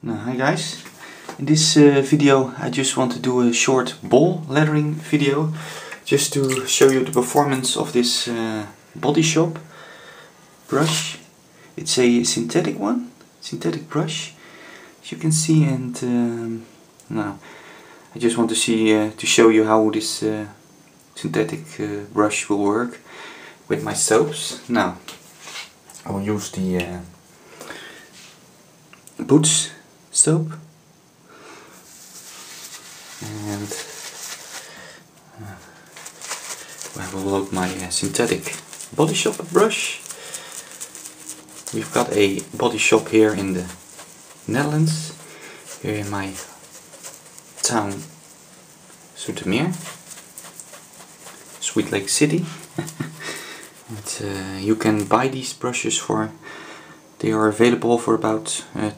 Hi guys, in this video I just want to do a short ball lathering video just to show you the performance of this Bodyshop brush. It's a synthetic brush, as you can see, and now I just want to show you how this synthetic brush will work with my soaps. Now I will use the Boots soap, and I will load my synthetic Bodyshop brush. We've got a Bodyshop here in the Netherlands, here in my town Zoetermeer, Sweet Lake City. And, you can buy these brushes for, they are available for about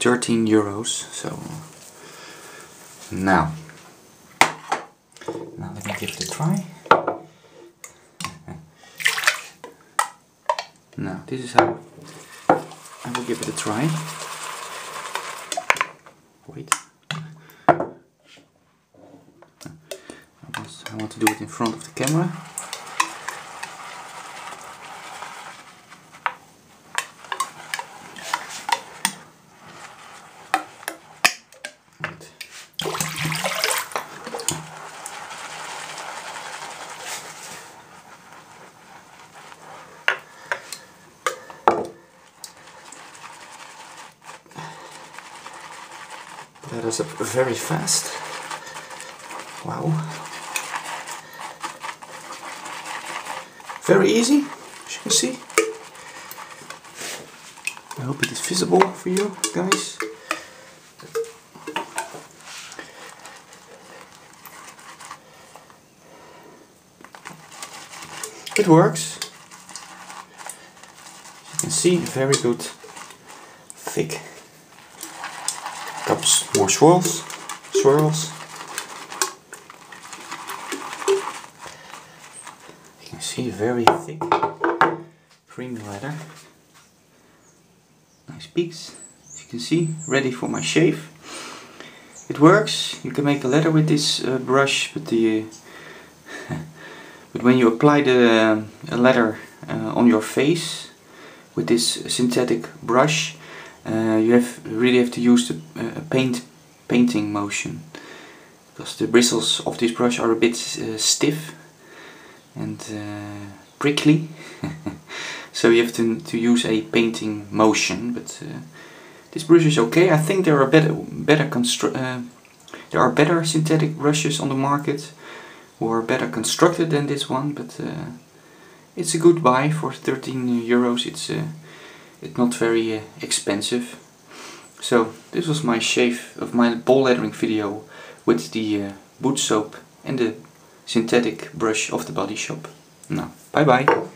13 euros. So now let me give it a try. Now this is how I will give it a try. Wait. I want to do it in front of the camera. That is very fast. Wow. Very easy, as you can see. I hope it is visible for you guys. It works. As you can see, very good, thick. Couple more swirls. You can see very thick, creamy leather. Nice peaks. As you can see, ready for my shave. It works. You can make a leather with this brush, but but when you apply the leather on your face with this synthetic brush, you really have to use the painting motion, because the bristles of this brush are a bit stiff and prickly. So you have to use a painting motion. But this brush is okay. I think there are better synthetic brushes on the market who are better constructed than this one. But it's a good buy for 13 euros. It's not very expensive. So this was my shave of my ball lathering video with the boot soap and the synthetic brush of the Bodyshop. Now, bye bye.